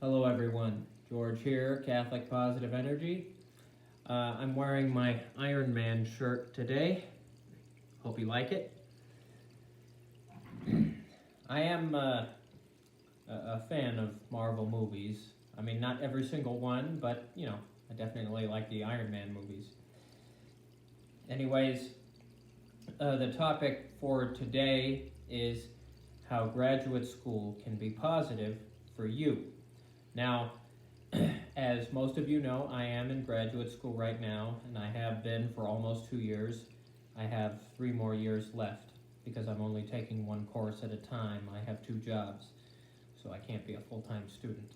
Hello everyone, George here, Catholic Positive Energy. I'm wearing my Iron Man shirt today. Hope you like it. I am a fan of Marvel movies. I mean, not every single one, but I definitely like the Iron Man movies. Anyways, the topic for today is how graduate school can be positive for you. Now, as most of you know, I am in graduate school right now, and I have been for almost 2 years. I have 3 more years left because I'm only taking one course at a time. I have 2 jobs, so I can't be a full-time student.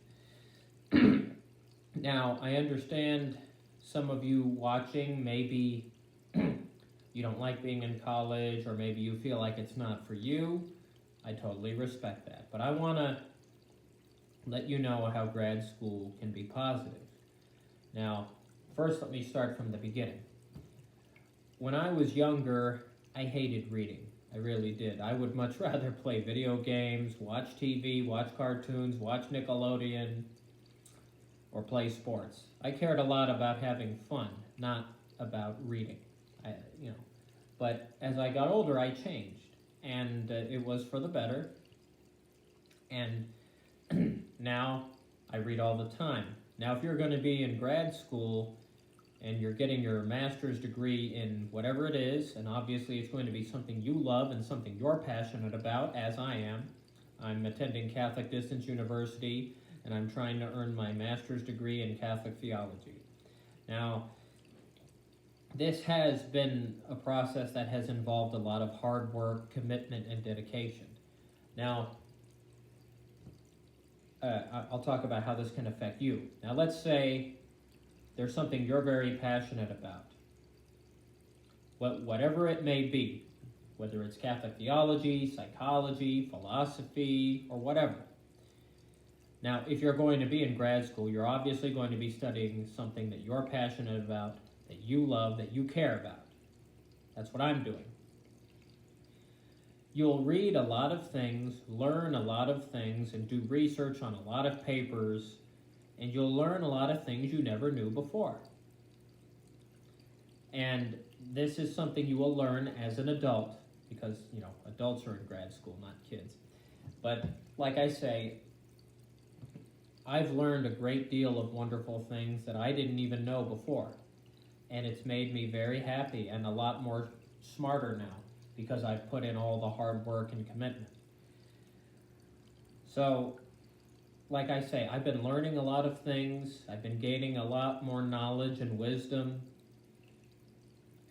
Now, I understand some of you watching, maybe you don't like being in college, or maybe you feel like it's not for you. I totally respect that, but I want to let you know how grad school can be positive. Now, first let me start from the beginning. When I was younger, I hated reading. I really did. I would much rather play video games, watch TV, watch cartoons, watch Nickelodeon, or play sports. I cared a lot about having fun, not about reading. But as I got older, I changed, and it was for the better. And now I read all the time. Now, if you're going to be in grad school and you're getting your master's degree in whatever it is, and obviously it's going to be something you love and something you're passionate about, as I am. I'm attending Catholic Distance University, and I'm trying to earn my master's degree in Catholic theology. Now, this has been a process that has involved a lot of hard work, commitment, and dedication. Now, I'll talk about how this can affect you. Now, let's say there's something you're very passionate about. Whatever it may be, whether it's Catholic theology, psychology, philosophy, or whatever. Now, if you're going to be in grad school, you're obviously going to be studying something that you're passionate about, that you love, that you care about. That's what I'm doing. You'll read a lot of things, learn a lot of things, and do research on a lot of papers, and you'll learn a lot of things you never knew before. And this is something you will learn as an adult, because, adults are in grad school, not kids. But, like I say, I've learned a great deal of wonderful things that I didn't even know before. And it's made me very happy and a lot more smarter now, because I've put in all the hard work and commitment. So, like I say, I've been learning a lot of things. I've been gaining a lot more knowledge and wisdom.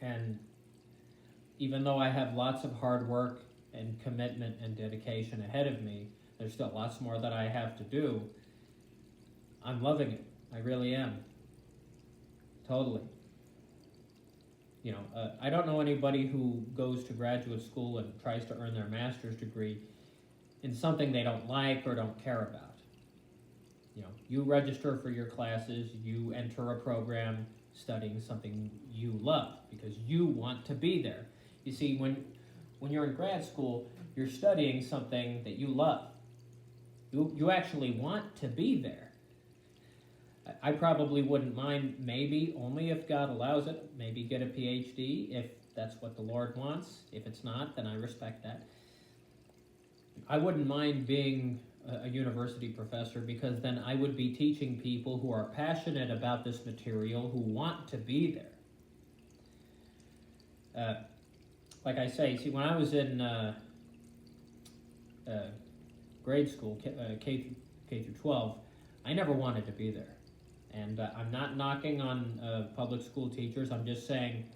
And even though I have lots of hard work and commitment and dedication ahead of me, there's still lots more that I have to do. I'm loving it. I really am. Totally. I don't know anybody who goes to graduate school and tries to earn their master's degree in something they don't like or don't care about. You register for your classes, you enter a program studying something you love because you want to be there. You see, when you're in grad school, you're studying something that you love. You actually want to be there. I probably wouldn't mind, maybe, only if God allows it, maybe get a PhD if that's what the Lord wants. If it's not, then I respect that. I wouldn't mind being a university professor, because then I would be teaching people who are passionate about this material, who want to be there. Like I say, when I was in grade school, K through 12, I never wanted to be there. And I'm not knocking on public school teachers. I'm just saying,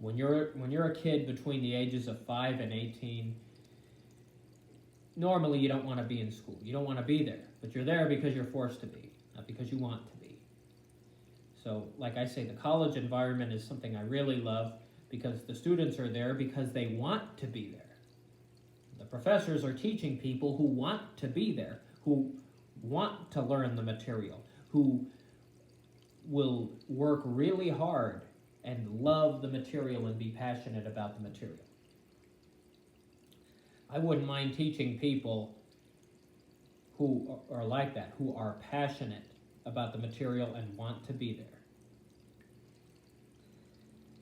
when you're a kid between the ages of 5 and 18, normally you don't want to be in school. You don't want to be there. But you're there because you're forced to be, not because you want to be. So, like I say, the college environment is something I really love, because the students are there because they want to be there. The professors are teaching people who want to be there, who want to learn the material, who will work really hard and love the material and be passionate about the material. I wouldn't mind teaching people who are like that, who are passionate about the material and want to be there.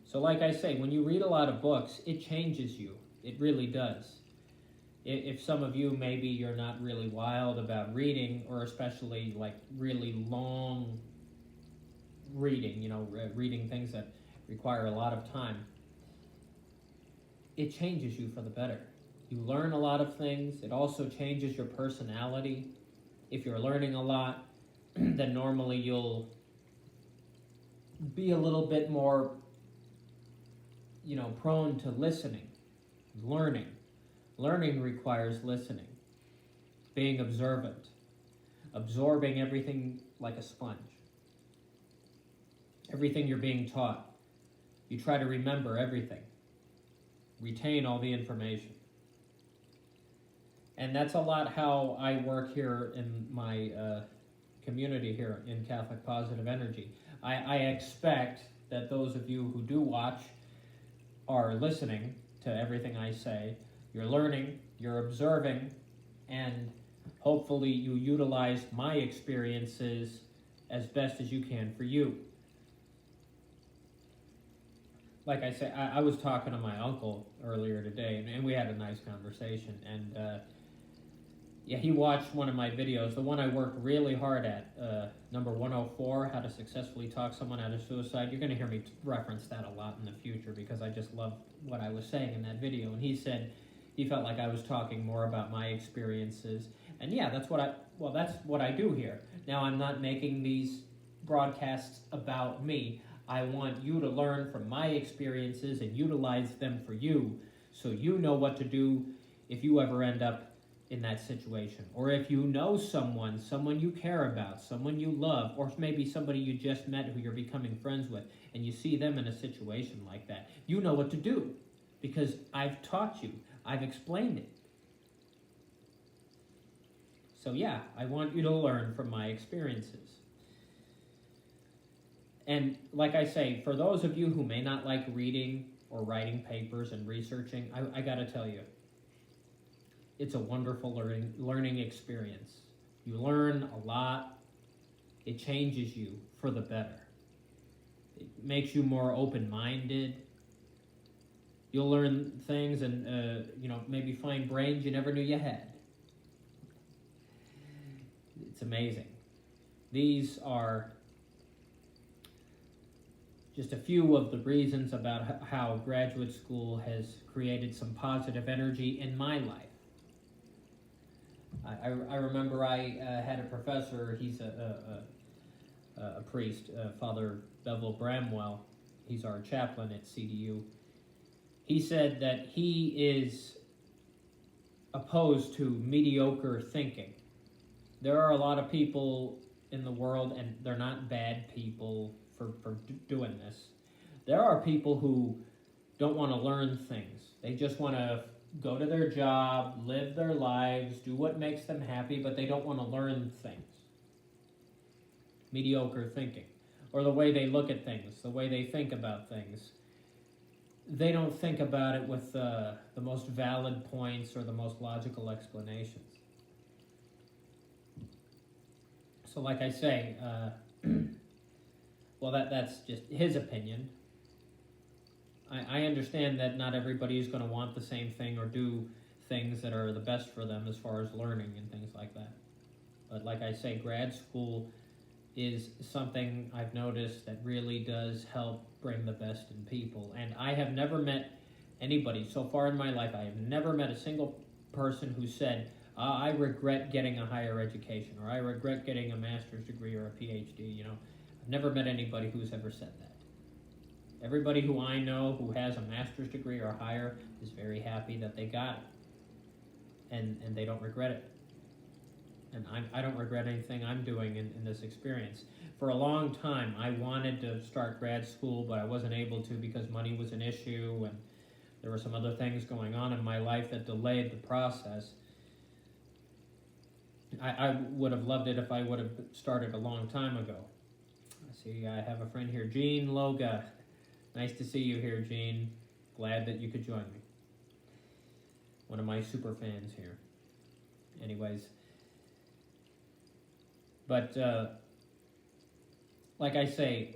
So like I say, when you read a lot of books, it changes you. It really does. If some of you, maybe you're not really wild about reading, or especially like really long reading, reading things that require a lot of time, it changes you for the better. You learn a lot of things. It also changes your personality. If you're learning a lot, then normally you'll be a little bit more, prone to listening, learning. Learning requires listening, being observant, absorbing everything like a sponge. Everything you're being taught. You try to remember everything. Retain all the information. And that's a lot how I work here in my community here in Catholic Positive Energy. I expect that those of you who do watch are listening to everything I say. You're learning, you're observing, and hopefully you utilize my experiences as best as you can for you. Like I said, I was talking to my uncle earlier today, and we had a nice conversation. And he watched one of my videos, the one I worked really hard at, number 104, How to Successfully Talk Someone Out of Suicide. You're going to hear me reference that a lot in the future because I just love what I was saying in that video. And he said he felt like I was talking more about my experiences. And yeah, that's what I do here. Now, I'm not making these broadcasts about me. I want you to learn from my experiences and utilize them for you, so you know what to do if you ever end up in that situation. Or if you know someone you care about, someone you love, or maybe somebody you just met who you're becoming friends with, and you see them in a situation like that, you know what to do because I've taught you, I've explained it. So yeah, I want you to learn from my experiences. And like I say, for those of you who may not like reading or writing papers and researching, I gotta tell you, it's a wonderful learning experience. You learn a lot. It changes you for the better. It makes you more open-minded. You'll learn things and, maybe find brains you never knew you had. It's amazing. These are just a few of the reasons about how graduate school has created some positive energy in my life. I remember I had a professor, he's a priest, Father Bevel Bramwell. He's our chaplain at CDU. He said that he is opposed to mediocre thinking. There are a lot of people in the world, and they're not bad people for doing this. There are people who don't want to learn things. They just want to go to their job, live their lives, do what makes them happy, but they don't want to learn things. Mediocre thinking. Or the way they look at things, the way they think about things. They don't think about it with the most valid points or the most logical explanations. So like I say, well, that's just his opinion. I understand that not everybody is going to want the same thing or do things that are the best for them as far as learning and things like that. But like I say, grad school is something I've noticed that really does help bring the best in people. And I have never met anybody, so far in my life, I have never met a single person who said, I regret getting a higher education, or I regret getting a master's degree or a PhD, I've never met anybody who's ever said that. Everybody who I know who has a master's degree or higher is very happy that they got it. And they don't regret it. And I don't regret anything I'm doing in this experience. For a long time, I wanted to start grad school, but I wasn't able to because money was an issue, and there were some other things going on in my life that delayed the process. I would have loved it if I would have started a long time ago. See, I have a friend here, Gene Loga. Nice to see you here, Gene. Glad that you could join me. One of my super fans here. Anyways, But like I say,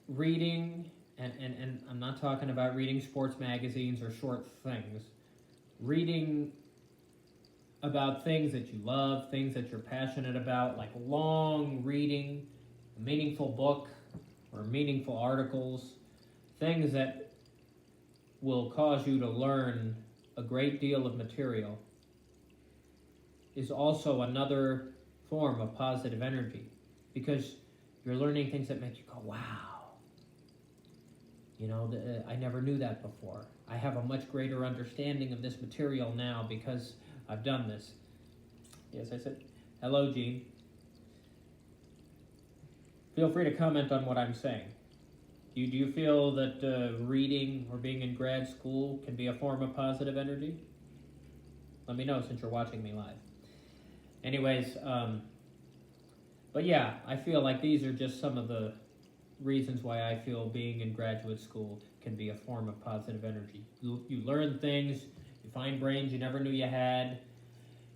reading, and I'm not talking about reading sports magazines or short things. Reading about things that you love, things that you're passionate about, like long reading, a meaningful book or meaningful articles, things that will cause you to learn a great deal of material, is also another form of positive energy, because you're learning things that make you go, wow, I never knew that before. I have a much greater understanding of this material now because I've done this. Yes, I said, hello, Gene. Feel free to comment on what I'm saying. Do you feel that reading or being in grad school can be a form of positive energy? Let me know since you're watching me live. Anyways, but yeah, I feel like these are just some of the reasons why I feel being in graduate school can be a form of positive energy. You learn things, you find brains you never knew you had,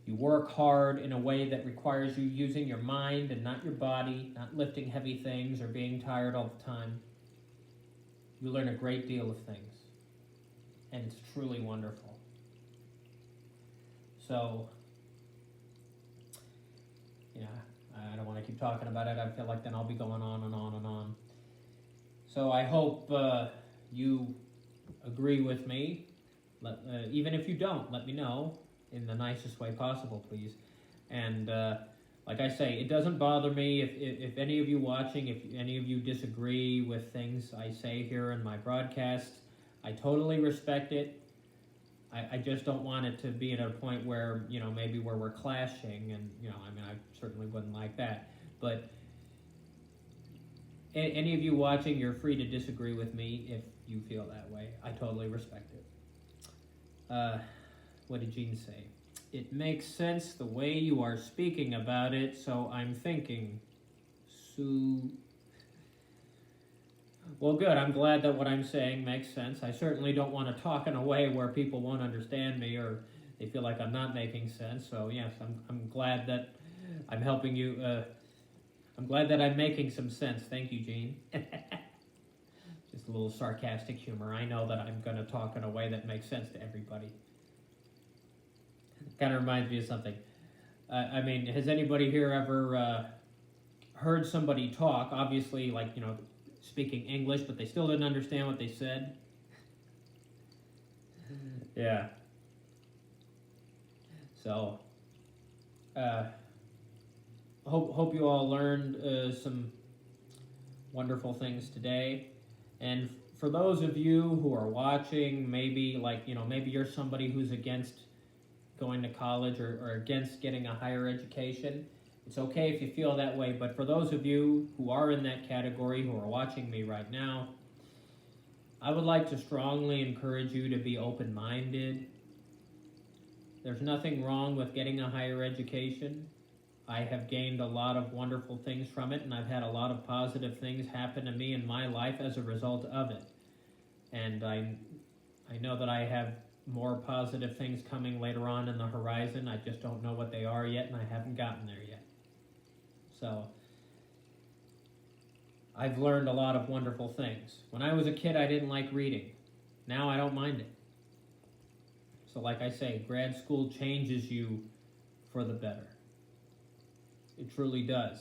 you work hard in a way that requires you using your mind and not your body, not lifting heavy things or being tired all the time. You learn a great deal of things, and it's truly wonderful. So, yeah, I don't want to keep talking about it. I feel like then I'll be going on and on and on. So I hope you agree with me. Even if you don't, let me know in the nicest way possible, please. And like I say, it doesn't bother me if any of you watching, if any of you disagree with things I say here in my broadcast. I totally respect it. I just don't want it to be at a point where, maybe where we're clashing, and, I certainly wouldn't like that. But any of you watching, you're free to disagree with me if you feel that way. I totally respect it. What did Gene say? It makes sense the way you are speaking about it, so I'm thinking. Well, good. I'm glad that what I'm saying makes sense. I certainly don't want to talk in a way where people won't understand me or they feel like I'm not making sense. So, yes, I'm glad that I'm helping you. I'm glad that I'm making some sense. Thank you, Gene. Just a little sarcastic humor. I know that I'm going to talk in a way that makes sense to everybody. Kind of reminds me of something. Has anybody here ever heard somebody talk, obviously, speaking English, but they still didn't understand what they said? Yeah. So, hope you all learned some wonderful things today. And for those of you who are watching, maybe maybe you're somebody who's against going to college or against getting a higher education. It's okay if you feel that way, but for those of you who are in that category, who are watching me right now, I would like to strongly encourage you to be open-minded. There's nothing wrong with getting a higher education. I have gained a lot of wonderful things from it, and I've had a lot of positive things happen to me in my life as a result of it. And I know that I have more positive things coming later on in the horizon. I just don't know what they are yet, and I haven't gotten there yet. So, I've learned a lot of wonderful things. When I was a kid, I didn't like reading. Now I don't mind it. So like I say, grad school changes you for the better. It truly does.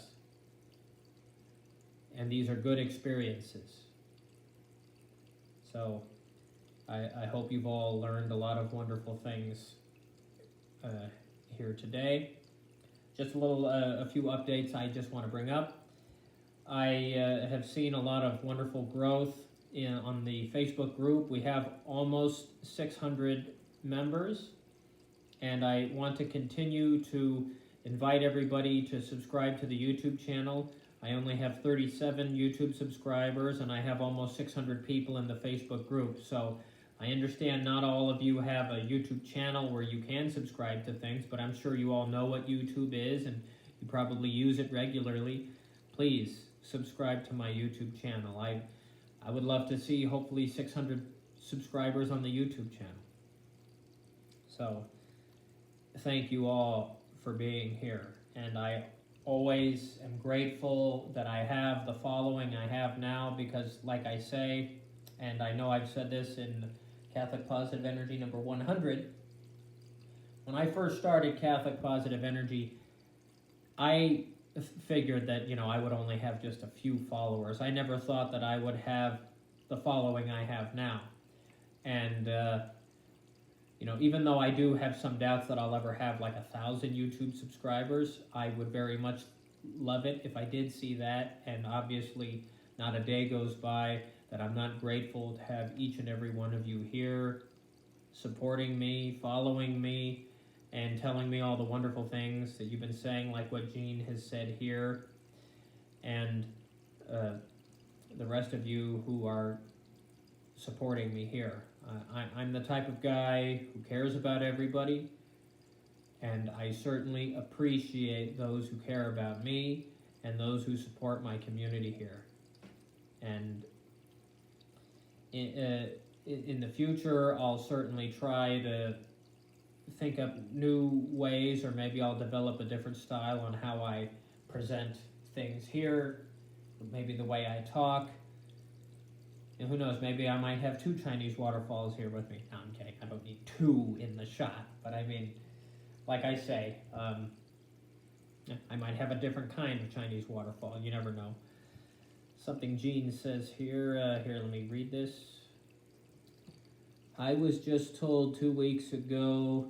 And these are good experiences. So, I hope you've all learned a lot of wonderful things here today. Just a few updates I just want to bring up. I have seen a lot of wonderful growth on the Facebook group. We have almost 600 members, and I want to continue to invite everybody to subscribe to the YouTube channel. I only have 37 YouTube subscribers, and I have almost 600 people in the Facebook group. So I understand not all of you have a YouTube channel where you can subscribe to things, but I'm sure you all know what YouTube is, and you probably use it regularly. Please subscribe to my YouTube channel. I would love to see hopefully 600 subscribers on the YouTube channel. So thank you all for being here, and I always am grateful that I have the following I have now because, like I say, and I know I've said this in Catholic Positive Energy number 100, when I first started Catholic Positive Energy, I figured that, I would only have just a few followers. I never thought that I would have the following I have now. And, even though I do have some doubts that I'll ever have like 1,000 YouTube subscribers, I would very much love it if I did see that. And obviously, not a day goes by that I'm not grateful to have each and every one of you here supporting me, following me, and telling me all the wonderful things that you've been saying, like what Jean has said here, and the rest of you who are supporting me here. I'm the type of guy who cares about everybody, and I certainly appreciate those who care about me and those who support my community here. And in the future, I'll certainly try to think up new ways, or maybe I'll develop a different style on how I present things here, maybe the way I talk. And who knows, maybe I might have 2 Chinese waterfalls here with me. No, I'm kidding. I don't need 2 in the shot. But I mean, like I say, I might have a different kind of Chinese waterfall. You never know. Something Jean says here. Here, let me read this. I was just told 2 weeks ago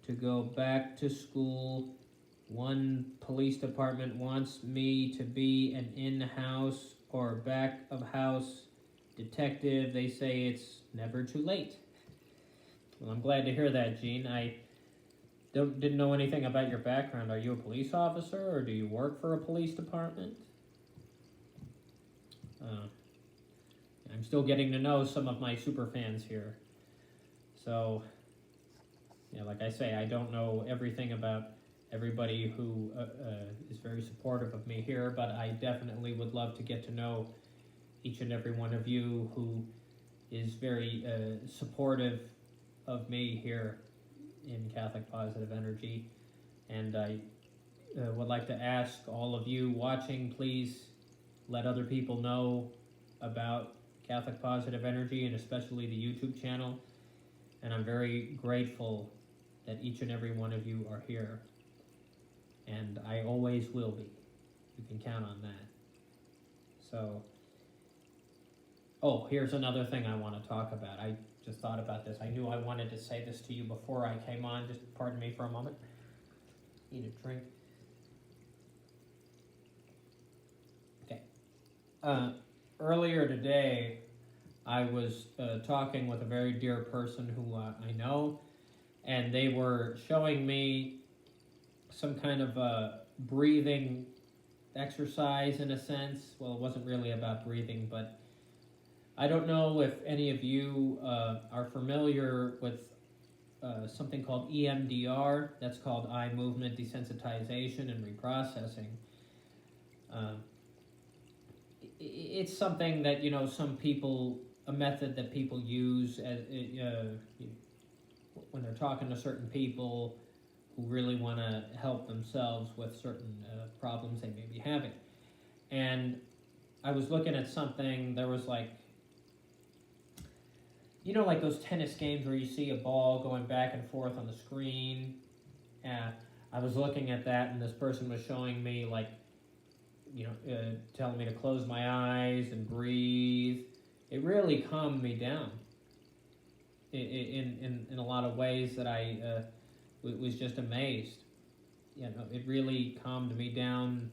to go back to school. One police department wants me to be an in-house or back-of-house detective. They say it's never too late. Well, I'm glad to hear that, Jean. I didn't know anything about your background. Are you a police officer, or do you work for a police department? I'm still getting to know some of my super fans here. So, like I say, I don't know everything about everybody who is very supportive of me here, but I definitely would love to get to know each and every one of you who is very supportive of me here in Catholic Positive Energy. And I would like to ask all of you watching, please let other people know about Catholic Positive Energy, and especially the YouTube channel. And I'm very grateful that each and every one of you are here. And I always will be. You can count on that. So, here's another thing I want to talk about. I just thought about this. I knew I wanted to say this to you before I came on. Just pardon me for a moment. Need a drink. Okay. Earlier today, I was talking with a very dear person who I know, and they were showing me some kind of breathing exercise in a sense. Well, it wasn't really about breathing, but I don't know if any of you are familiar with something called EMDR. That's called eye movement desensitization and reprocessing. It's something that, some people, a method that people use as, when they're talking to certain people who really want to help themselves with certain problems they may be having. And I was looking at something, there was like those tennis games where you see a ball going back and forth on the screen. I was looking at that, and this person was showing me, telling me to close my eyes and breathe. It really calmed me down in a lot of ways that I was just amazed. It really calmed me down.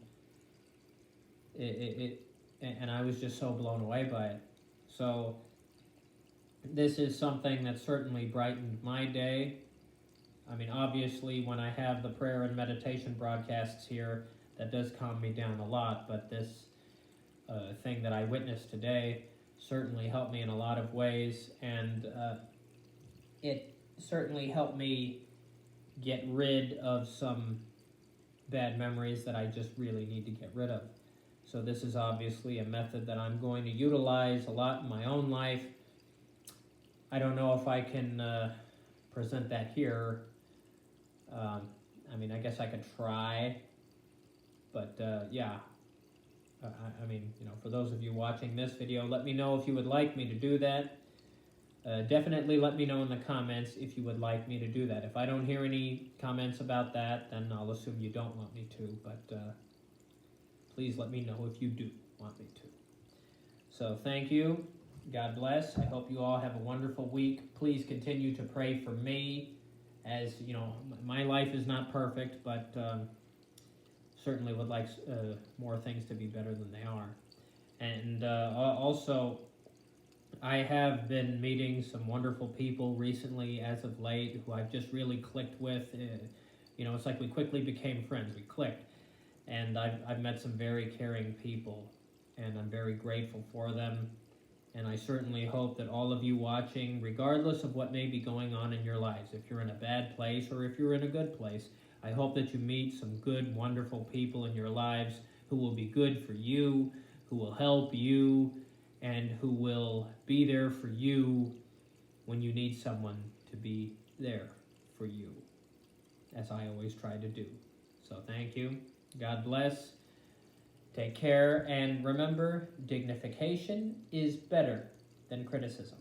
And I was just so blown away by it. So this is something that certainly brightened my day. I mean, obviously, when I have the prayer and meditation broadcasts here, that does calm me down a lot, but this thing that I witnessed today certainly helped me in a lot of ways, and it certainly helped me get rid of some bad memories that I just really need to get rid of. So this is obviously a method that I'm going to utilize a lot in my own life. I don't know if I can present that here. I guess I could try, But yeah, I mean, for those of you watching this video, let me know if you would like me to do that. Definitely let me know in the comments if you would like me to do that. If I don't hear any comments about that, then I'll assume you don't want me to, but please let me know if you do want me to. So thank you. God bless. I hope you all have a wonderful week. Please continue to pray for me. As my life is not perfect, but certainly would like more things to be better than they are. And also, I have been meeting some wonderful people recently, as of late, who I've just really clicked with. It's like we quickly became friends. We clicked, and I've met some very caring people, and I'm very grateful for them. And I certainly hope that all of you watching, regardless of what may be going on in your lives, if you're in a bad place or if you're in a good place, I hope that you meet some good, wonderful people in your lives who will be good for you, who will help you, and who will be there for you when you need someone to be there for you, as I always try to do. So thank you. God bless. Take care, and remember, dignification is better than criticism.